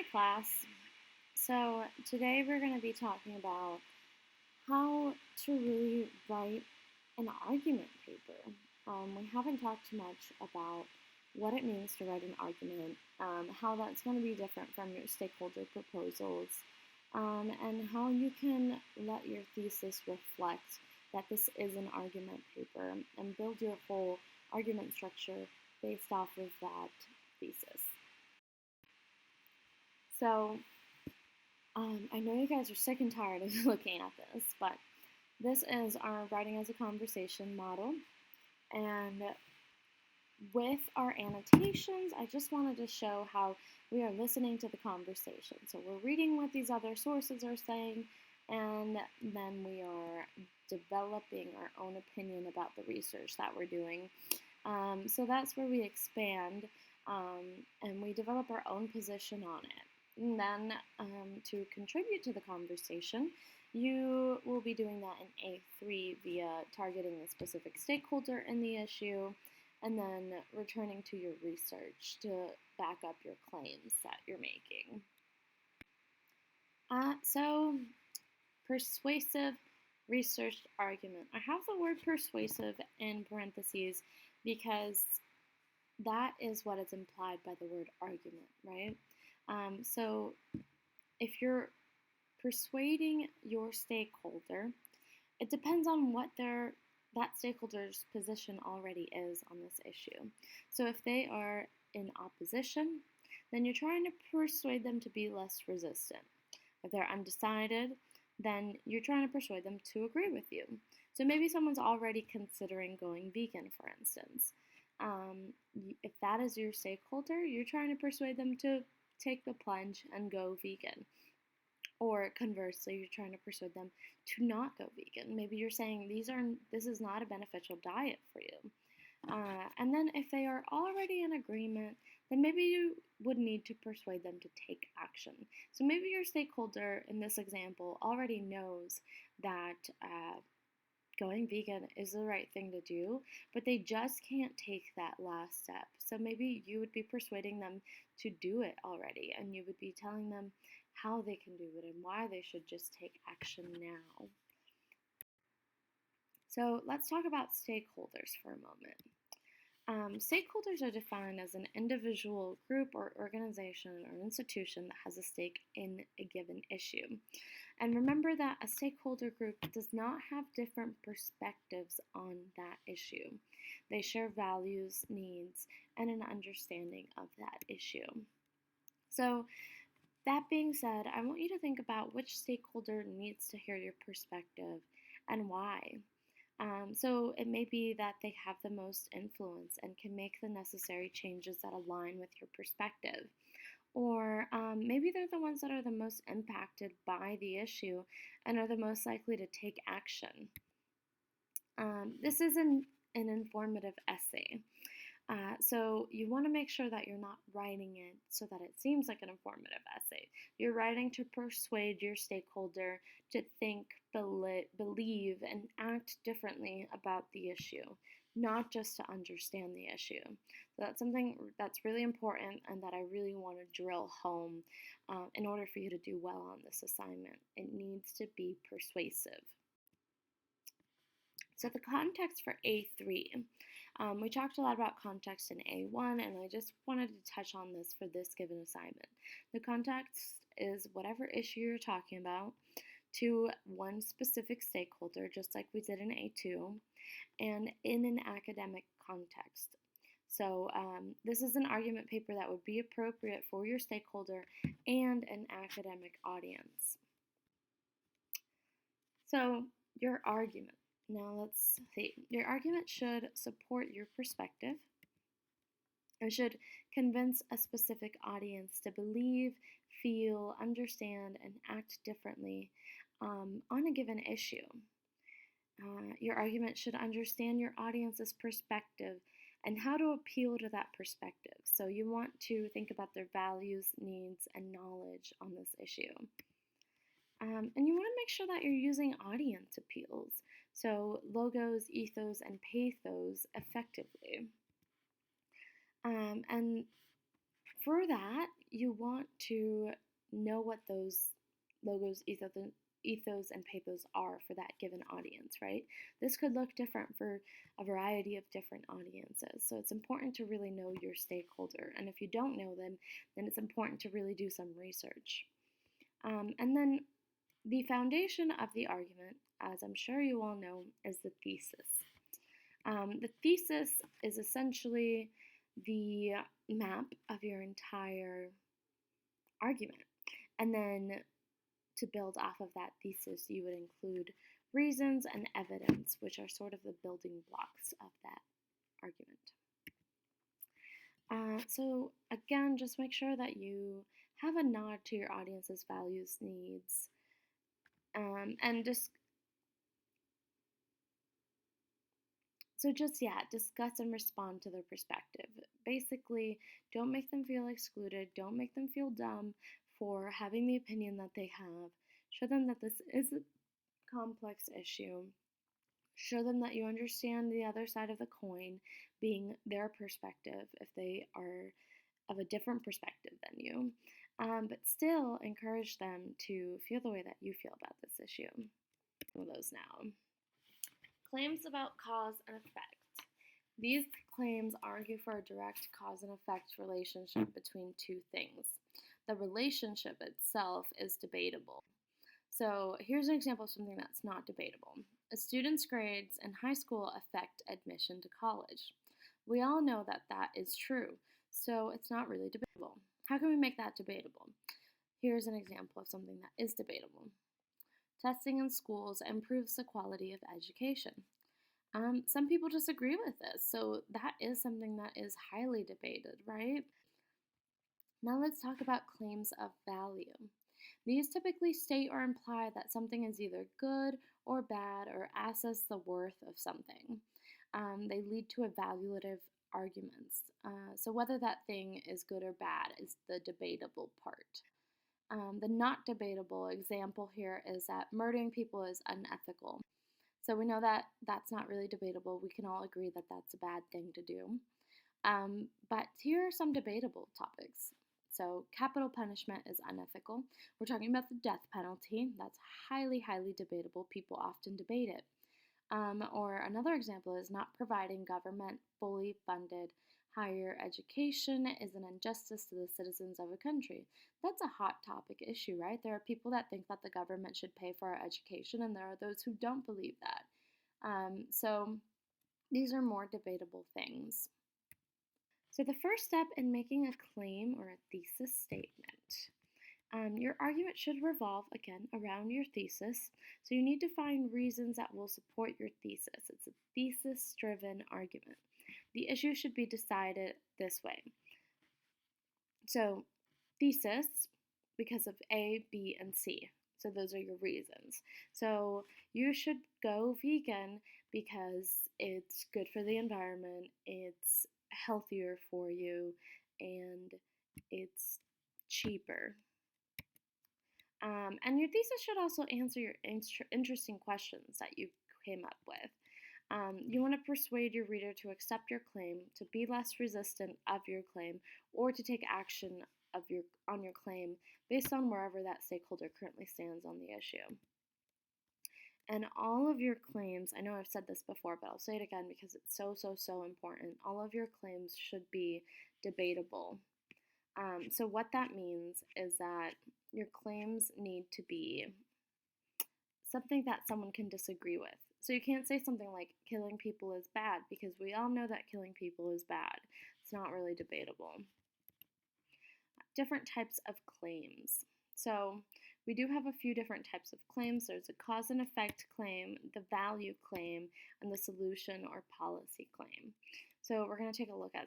Hi, class. So, today we're going to be talking about how to really write an argument paper. We haven't talked too much about what it means to write an argument, how that's going to be different from your stakeholder proposals, and how you can let your thesis reflect that this is an argument paper and build your whole argument structure based off of that thesis. So, I know you guys are sick and tired of looking at this, but this is our writing as a conversation model. And with our annotations, I just wanted to show how we are listening to the conversation. So we're reading what these other sources are saying, and then we are developing our own opinion about the research that we're doing. So that's where we expand and we develop our own position on it. And then to contribute to the conversation, you will be doing that in A3 via targeting a specific stakeholder in the issue and then returning to your research to back up your claims that you're making. So, persuasive researched argument. I have the word persuasive in parentheses because that is what is implied by the word argument, right? So if you're persuading your stakeholder, it depends on what that stakeholder's position already is on this issue. So if they are in opposition, then you're trying to persuade them to be less resistant. If they're undecided, then you're trying to persuade them to agree with you. So maybe someone's already considering going vegan, for instance. If that is your stakeholder, you're trying to persuade them to take the plunge and go vegan. Or conversely, you're trying to persuade them to not go vegan. Maybe you're saying this is not a beneficial diet for you. And then if they are already in agreement, then maybe you would need to persuade them to take action. So maybe your stakeholder in this example already knows that going vegan is the right thing to do, but they just can't take that last step. So maybe you would be persuading them to do it already, and you would be telling them how they can do it and why they should just take action now. So let's talk about stakeholders for a moment. Stakeholders are defined as an individual, group, or organization or institution that has a stake in a given issue. And remember that a stakeholder group does not have different perspectives on that issue. They share values, needs, and an understanding of that issue. So, that being said, I want you to think about which stakeholder needs to hear your perspective and why. So it may be that they have the most influence and can make the necessary changes that align with your perspective. Or maybe they're the ones that are the most impacted by the issue and are the most likely to take action. This is an informative essay. So you want to make sure that you're not writing it so that it seems like an informative essay. You're writing to persuade your stakeholder to think, believe, and act differently about the issue, not just to understand the issue. So that's something that's really important and that I really want to drill home in order for you to do well on this assignment. It needs to be persuasive. So the context for A3. We talked a lot about context in A1, and I just wanted to touch on this for this given assignment. The context is whatever issue you're talking about to one specific stakeholder, just like we did in A2, and in an academic context. So this is an argument paper that would be appropriate for your stakeholder and an academic audience. So your argument. Now let's see. Your argument should support your perspective. It should convince a specific audience to believe, feel, understand, and act differently on a given issue. Your argument should understand your audience's perspective and how to appeal to that perspective. So you want to think about their values, needs, and knowledge on this issue. And you want to make sure that you're using audience appeals, so logos, ethos, and pathos effectively. And for that, you want to know what those logos, ethos, and pathos are for that given audience, right? This could look different for a variety of different audiences. So it's important to really know your stakeholder. And if you don't know them, then it's important to really do some research. And then the foundation of the argument, as I'm sure you all know, is the thesis. The thesis is essentially the map of your entire argument. And then to build off of that thesis, you would include reasons and evidence, which are sort of the building blocks of that argument. So again, just make sure that you have a nod to your audience's values, needs, and discuss and respond to their perspective. Basically, don't make them feel excluded. Don't make them feel dumb for having the opinion that they have. Show them that this is a complex issue. Show them that you understand the other side of the coin, being their perspective if they are of a different perspective than you. But still encourage them to feel the way that you feel about this issue. Some of those now. Claims about cause and effect. These claims argue for a direct cause and effect relationship between two things. The relationship itself is debatable. So here's an example of something that's not debatable. A student's grades in high school affect admission to college. We all know that that is true, so it's not really debatable. How can we make that debatable? Here's an example of something that is debatable. Testing in schools improves the quality of education. Some people disagree with this, so that is something that is highly debated, right? Now let's talk about claims of value. These typically state or imply that something is either good or bad or assess the worth of something. They lead to evaluative arguments. So whether that thing is good or bad is the debatable part. The not debatable example here is that murdering people is unethical. So we know that that's not really debatable. We can all agree that that's a bad thing to do. But here are some debatable topics. So capital punishment is unethical. We're talking about the death penalty. That's highly, highly debatable. People often debate it. Or another example is not providing government fully funded higher education is an injustice to the citizens of a country. That's a hot topic issue, right? There are people that think that the government should pay for our education, and there are those who don't believe that. So these are more debatable things. So the first step in making a claim or a thesis statement. Your argument should revolve, again, around your thesis. So you need to find reasons that will support your thesis. It's a thesis-driven argument. The issue should be decided this way. So thesis, because of A, B, and C. So those are your reasons. So you should go vegan because it's good for the environment, it's healthier for you, and it's cheaper. And your thesis should also answer your interesting questions that you came up with. You want to persuade your reader to accept your claim, to be less resistant of your claim, or to take action on your claim based on wherever that stakeholder currently stands on the issue. And all of your claims, I know I've said this before, but I'll say it again because it's so important. All of your claims should be debatable. So what that means is that your claims need to be something that someone can disagree with. So you can't say something like killing people is bad because we all know that killing people is bad. It's not really debatable. Different types of claims. So we do have a few different types of claims. There's a cause and effect claim, the value claim, and the solution or policy claim. So we're going to take a look at